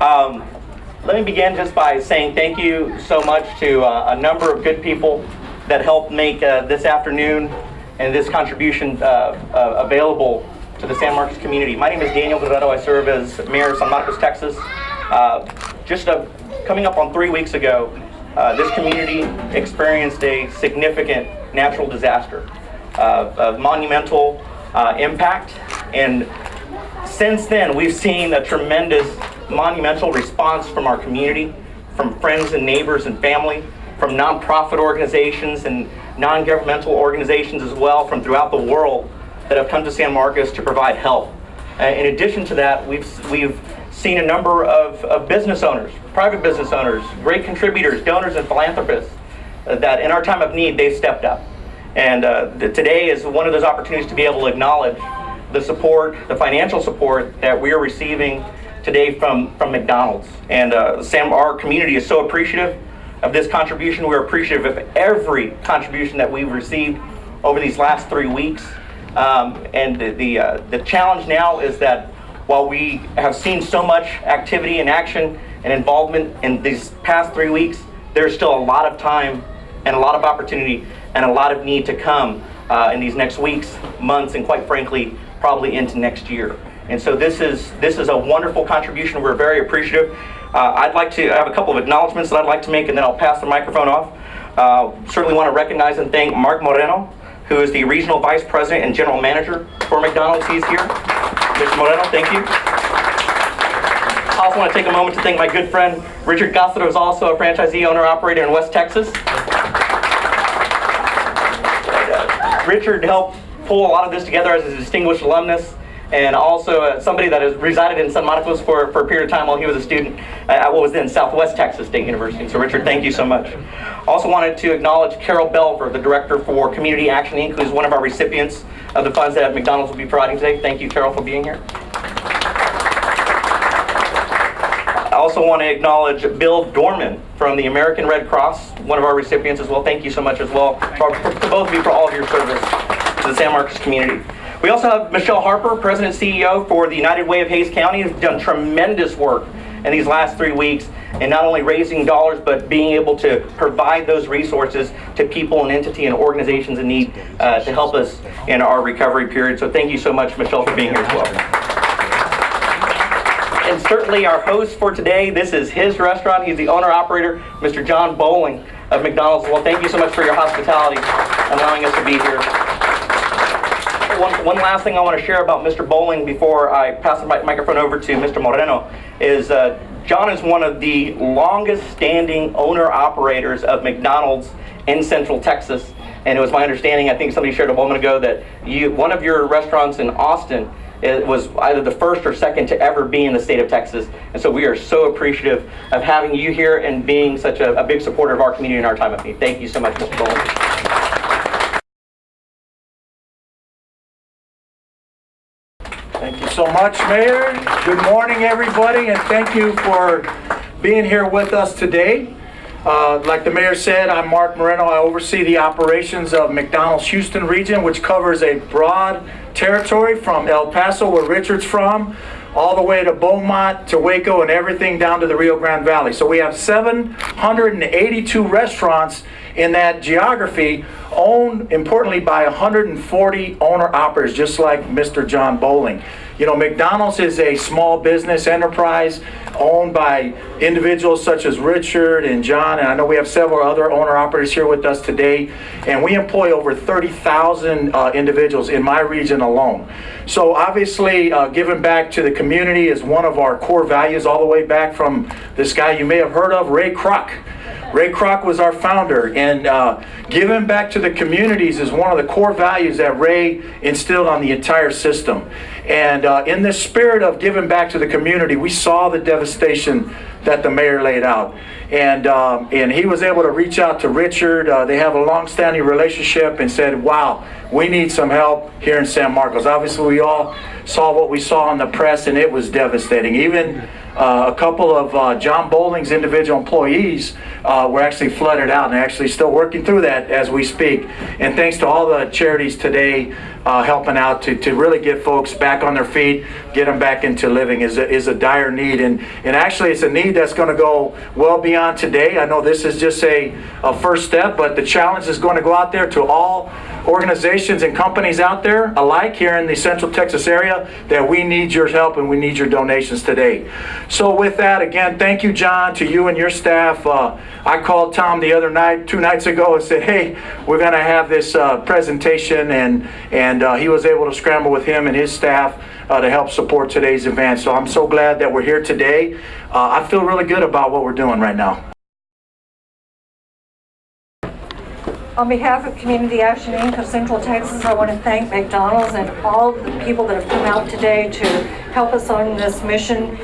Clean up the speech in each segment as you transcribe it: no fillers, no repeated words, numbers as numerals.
Let me begin just by saying thank you so much to a number of good people that helped make this afternoon and this contribution available to the San Marcos community. My name is Daniel Guerrero. I serve as mayor of San Marcos, Texas. Coming up on 3 weeks ago, this community experienced a significant natural disaster of monumental impact, and since then we've seen a tremendous monumental response from our community, from friends and neighbors and family, from nonprofit organizations and non-governmental organizations as well from throughout the world that have come to San Marcos to provide help. In addition to that, we've seen a number of business owners, private business owners, great contributors, donors, and philanthropists that in our time of need, they've stepped up. And today is one of those opportunities to be able to acknowledge the support, the financial support that we are receiving today from McDonald's. And our community is so appreciative of this contribution. We're appreciative of every contribution that we've received over these last 3 weeks. And the challenge now is that while we have seen so much activity and action and involvement in these past 3 weeks, there's still a lot of time and a lot of opportunity and a lot of need to come in these next weeks, months, and quite frankly, probably into next year. And so this is a wonderful contribution. We're very appreciative. I'd like to have a couple of acknowledgments that I'd like to make, and then I'll pass the microphone off. Certainly want to recognize and thank Mark Moreno, who is the Regional Vice President and General Manager for McDonald's. He's here. Mr. Moreno, thank you. I also want to take a moment to thank my good friend Richard Castro, who is also a franchisee owner-operator in West Texas. Richard helped pull a lot of this together as a distinguished alumnus, and also somebody that has resided in San Marcos for a period of time while he was a student at what was then Southwest Texas State University. So Richard, thank you so much. Also wanted to acknowledge Carol Belver, the Director for Community Action Inc., who's one of our recipients of the funds that McDonald's will be providing today. Thank you, Carol, for being here. I also want to acknowledge Bill Dorman from the American Red Cross, one of our recipients as well. Thank you so much as well for both of you for all of your service to the San Marcos community. We also have Michelle Harper, President and CEO for the United Way of Hays County, who's done tremendous work in these last 3 weeks in not only raising dollars, but being able to provide those resources to people and entity and organizations in need to help us in our recovery period. So thank you so much, Michelle, for being here as well. And certainly our host for today, this is his restaurant. He's the owner-operator, Mr. John Bowling of McDonald's. Well, thank you so much for your hospitality, allowing us to be here. One last thing I want to share about Mr. Bowling before I pass the microphone over to Mr. Moreno is John is one of the longest standing owner-operators of McDonald's in Central Texas. And it was my understanding, I think somebody shared a moment ago, that one of your restaurants in Austin was either the first or second to ever be in the state of Texas. And so we are so appreciative of having you here and being such a big supporter of our community in our time of need. Thank you so much, Mr. Bowling. Thank you so much, Mayor. Good morning, everybody, and thank you for being here with us today. Like the Mayor said, I'm Mark Moreno. I oversee the operations of McDonald's Houston region, which covers a broad territory from El Paso, where Richard's from, all the way to Beaumont, to Waco, and everything down to the Rio Grande Valley. So we have 782 restaurants in that geography, owned importantly by 140 owner-operators, just like Mr. John Bowling. You know, McDonald's is a small business enterprise owned by individuals such as Richard and John, and I know we have several other owner-operators here with us today, and we employ over 30,000 individuals in my region alone. So obviously, giving back to the community is one of our core values, all the way back from this guy you may have heard of, Ray Kroc. Ray Kroc was our founder, and giving back to the communities is one of the core values that Ray instilled on the entire system. And in the spirit of giving back to the community, we saw the devastation that the mayor laid out. And he was able to reach out to Richard. They have a long-standing relationship, and said, wow, we need some help here in San Marcos. Obviously, we all saw what we saw in the press, and it was devastating. Even a couple of John Bowling's individual employees were actually flooded out, and they're actually still working through that as we speak. And thanks to all the charities today helping out to really get folks back on their feet, get them back into living is a dire need. And actually it's a need that's going to go well beyond today. I know this is just a first step, but the challenge is going to go out there to all organizations and companies out there alike here in the Central Texas area that we need your help and we need your donations today. So with that, again, thank you, John, to you and your staff. I called Tom the other night, 2 nights ago, and said, hey, we're going to have this presentation, and he was able to scramble with him and his staff to help support today's event. So I'm so glad that we're here today. I feel really good about what we're doing right now. On behalf of Community Action Inc. of Central Texas, I want to thank McDonald's and all the people that have come out today to help us on this mission.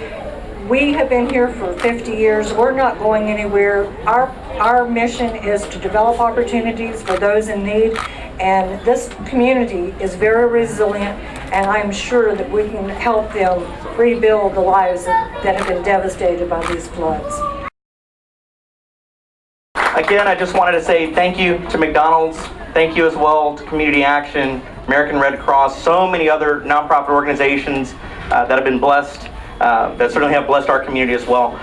We have been here for 50 years. We're not going anywhere. Our mission is to develop opportunities for those in need, and this community is very resilient, and I'm sure that we can help them rebuild the lives that have been devastated by these floods. Again, I just wanted to say thank you to McDonald's. Thank you as well to Community Action, American Red Cross, so many other nonprofit organizations that have been blessed, that certainly have blessed our community as well.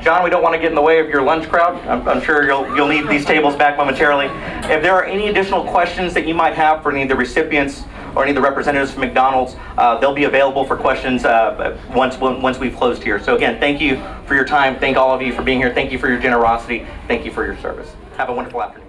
John, we don't want to get in the way of your lunch crowd. I'm sure you'll need these tables back momentarily. If there are any additional questions that you might have for any of the recipients or any of the representatives from McDonald's, they'll be available for questions once we've closed here. So again, thank you for your time. Thank all of you for being here. Thank you for your generosity. Thank you for your service. Have a wonderful afternoon.